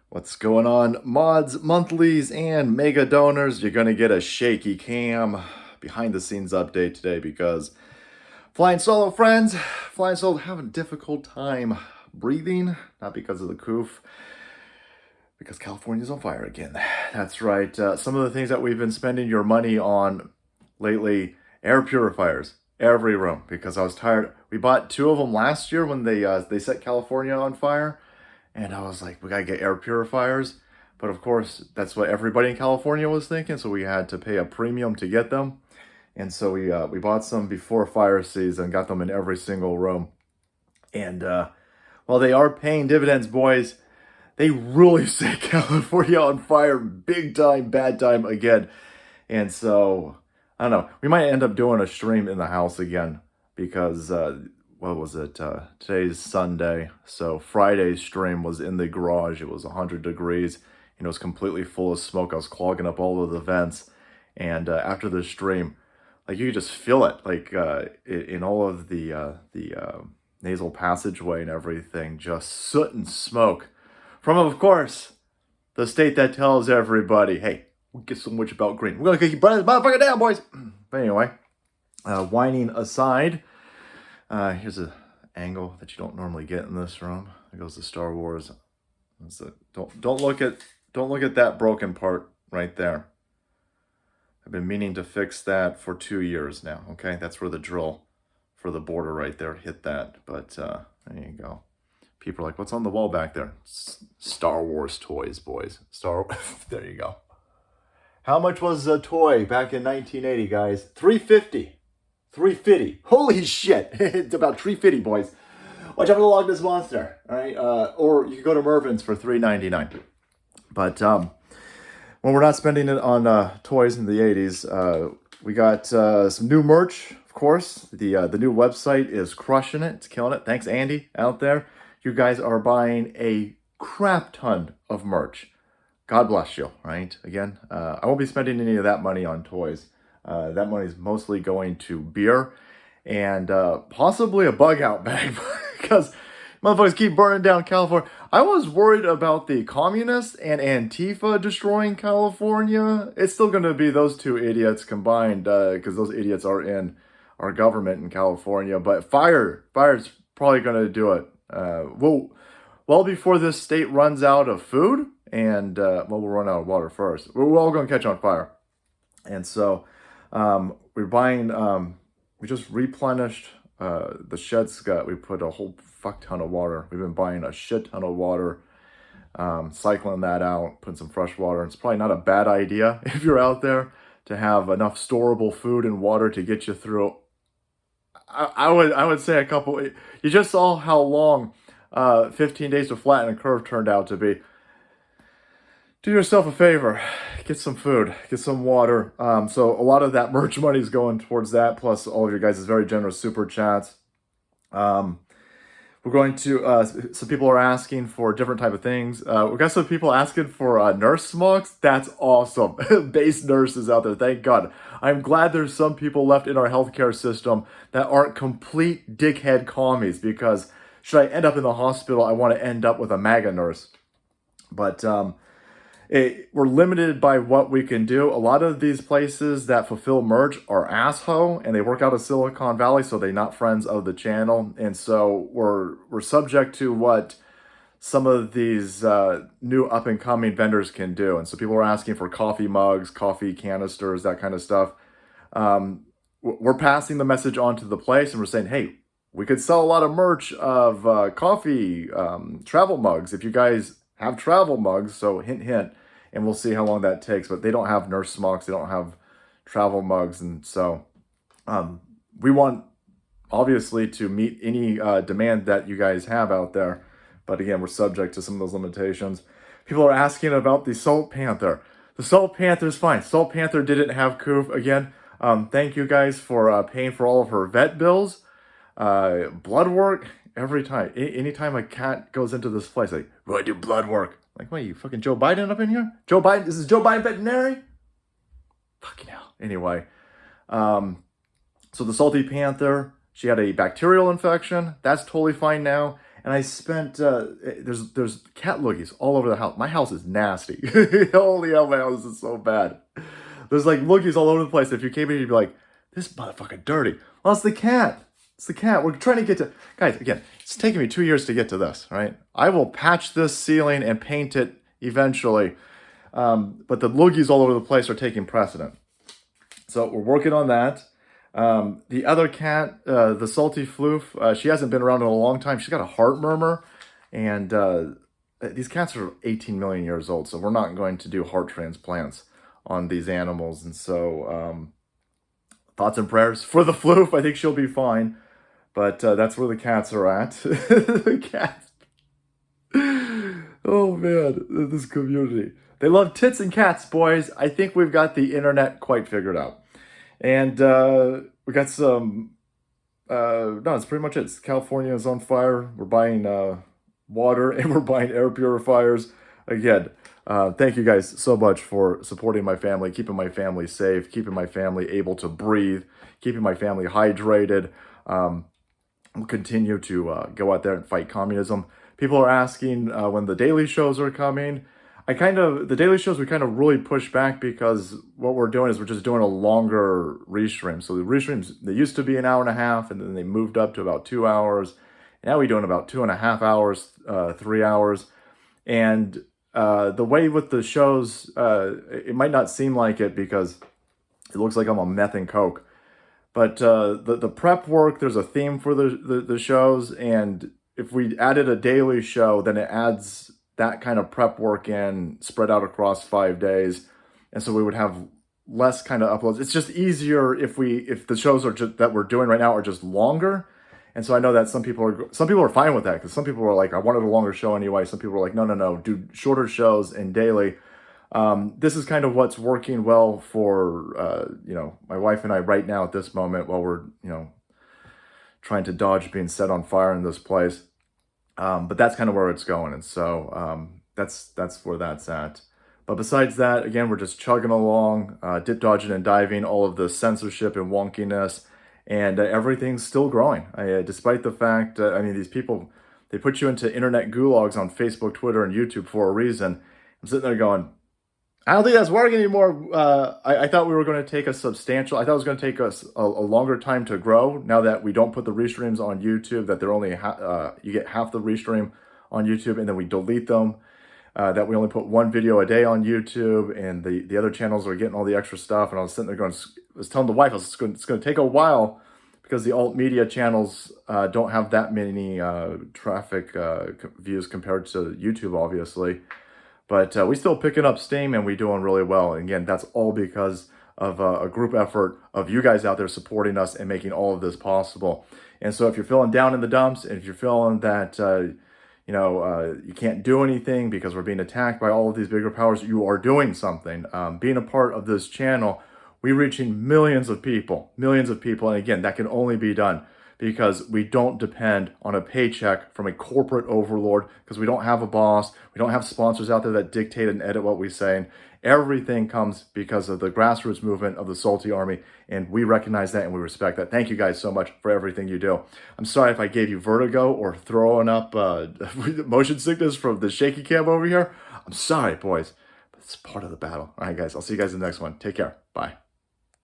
What's going on, mods, monthlies, and mega donors? You're going to get a shaky cam behind the scenes update today because flying solo friends, flying solo having a difficult time breathing, not because of the coof, because California's on fire again. That's right. Some of the things that we've been spending your money on lately: air purifiers, every room, because I was tired. We bought two of them last year when they set California on fire. And I was like, we gotta get air purifiers. But of course, that's what everybody in California was thinking. So we had to pay a premium to get them. And so we bought some before fire season, got them in every single room. And while they are paying dividends, boys, they really set California on fire big time, bad time again. And so, I don't know, we might end up doing a stream in the house again because what was it? Today's Sunday, so Friday's stream was in the garage. It was 100 degrees, and it was completely full of smoke. I was clogging up all of the vents, and after the stream, like, you could just feel it, like in all of the nasal passageway and everything, just soot and smoke from, of course, the state that tells everybody, "Hey, we'll get some witch about green. We're gonna keep burning this motherfucker down, boys." But anyway, whining aside. Here's an angle that you don't normally get in this room. There goes the Star Wars. Don't look at that broken part right there. I've been meaning to fix that for 2 years now. Okay, that's where the drill for the border right there hit that. But there you go. People are like, "What's on the wall back there?" Star Wars toys, boys. There you go. How much was a toy back in 1980, guys? $3.50. $3.50. Holy shit. It's about $3.50, boys. Watch out for the Loch Ness Monster. All right. Or you can go to Mervin's for $3.99. But when we're not spending it on toys in the 80s, we got some new merch, of course. The new website is crushing it. It's killing it. Thanks, Andy, out there. You guys are buying a crap ton of merch. God bless you, right? Again, I won't be spending any of that money on toys. That money is mostly going to beer and possibly a bug out bag because motherfuckers keep burning down California. I was worried about the communists and Antifa destroying California. It's still going to be those two idiots combined because those idiots are in our government in California. But fire's probably going to do it. Well before this state runs out of food and, we'll run out of water first. We're all going to catch on fire. And so we're buying, we just replenished the sheds. We put a whole fuck ton of water. We've been buying a shit ton of water, cycling that out, putting some fresh water. It's probably not a bad idea if you're out there to have enough storable food and water to get you through. I would say a couple. You just saw how long 15 days to flatten a curve turned out to be. Do yourself a favor, get some food, get some water. So a lot of that merch money is going towards that, plus all of your guys' very generous super chats. We're going to, some people are asking for different type of things. We got some people asking for nurse mugs. That's awesome. Base nurses out there, thank God. I'm glad there's some people left in our healthcare system that aren't complete dickhead commies, because should I end up in the hospital, I want to end up with a MAGA nurse. But we're limited by what we can do. A lot of these places that fulfill merch are asshole, and they work out of Silicon Valley, so they're not friends of the channel. And so we're subject to what some of these new up-and-coming vendors can do. And so people are asking for coffee mugs, coffee canisters, that kind of stuff. We're passing the message on to the place, and we're saying, hey, we could sell a lot of merch of coffee, travel mugs, if you guys have travel mugs. So hint, hint, and we'll see how long that takes. But they don't have nurse mugs, they don't have travel mugs, and so we want, obviously, to meet any demand that you guys have out there. But again, we're subject to some of those limitations. People are asking about the Salt Panther. The Salt Panther's fine. Salt Panther didn't have coof. Again, thank you guys for paying for all of her vet bills, blood work. Every time, anytime a cat goes into this place, like, "Oh, I do blood work." Like, what, you fucking Joe Biden up in here? Joe Biden, this is Joe Biden veterinary? Fucking hell. Anyway, so the Salty Panther, she had a bacterial infection. That's totally fine now. And I spent, there's cat loogies all over the house. My house is nasty. Holy hell, my house is so bad. There's like loogies all over the place. If you came in, you'd be like, this motherfucker dirty. Well, it's the cat. It's the cat. We're trying to get to, guys, again, it's taking me 2 years to get to this, right? I will patch this ceiling and paint it eventually. But the loogies all over the place are taking precedent. So we're working on that. The other cat, the salty floof, she hasn't been around in a long time. She's got a heart murmur, and these cats are 18 million years old, so we're not going to do heart transplants on these animals. And so thoughts and prayers for the floof. I think she'll be fine, but that's where the cats are at. The cats. Oh man, this community. They love tits and cats, boys. I think we've got the internet quite figured out. And we got some, no, that's pretty much it. California is on fire. We're buying water and we're buying air purifiers. Again, thank you guys so much for supporting my family, keeping my family safe, keeping my family able to breathe, keeping my family hydrated. We'll continue to go out there and fight communism. People are asking when the daily shows are coming. The daily shows, we kind of really push back because what we're doing is we're just doing a longer restream. So the restreams, they used to be an hour and a half, and then they moved up to about 2 hours. Now we're doing about 2.5 hours, 3 hours. And the way with the shows, it might not seem like it because it looks like I'm on meth and coke. But the prep work, there's a theme for the shows. And if we added a daily show, then it adds that kind of prep work in spread out across 5 days. And so we would have less kind of uploads. It's just easier if the shows are that we're doing right now are just longer. And so I know that some people are fine with that, because some people are like, I wanted a longer show anyway. Some people are like, no, do shorter shows and daily. This is kind of what's working well for, my wife and I right now at this moment while we're, trying to dodge being set on fire in this place. But that's kind of where it's going. And so that's where that's at. But besides that, again, we're just chugging along, dip, dodging, and diving, all of the censorship and wonkiness, and everything's still growing. Despite the fact, these people, they put you into internet gulags on Facebook, Twitter, and YouTube for a reason. I'm sitting there going, I don't think that's working anymore. I thought we were going to take I thought it was going to take us a longer time to grow. Now that we don't put the restreams on YouTube, that they're only, you get half the restream on YouTube, and then we delete them. That we only put one video a day on YouTube, and the other channels are getting all the extra stuff. And I was sitting there going, I was telling the wife, it's going to take a while because the alt media channels don't have that many traffic views compared to YouTube, obviously. But we're still picking up steam, and we're doing really well. And again, that's all because of a group effort of you guys out there supporting us and making all of this possible. And so if you're feeling down in the dumps, and if you're feeling that, you can't do anything because we're being attacked by all of these bigger powers, you are doing something. Being a part of this channel, we're reaching millions of people. And again, that can only be done because we don't depend on a paycheck from a corporate overlord, because we don't have a boss. We don't have sponsors out there that dictate and edit what we say. And everything comes because of the grassroots movement of the Salty Army, and we recognize that and we respect that. Thank you guys so much for everything you do. I'm sorry if I gave you vertigo or throwing up motion sickness from the shaky cam over here. I'm sorry, boys, but it's part of the battle. All right, guys, I'll see you guys in the next one. Take care. Bye.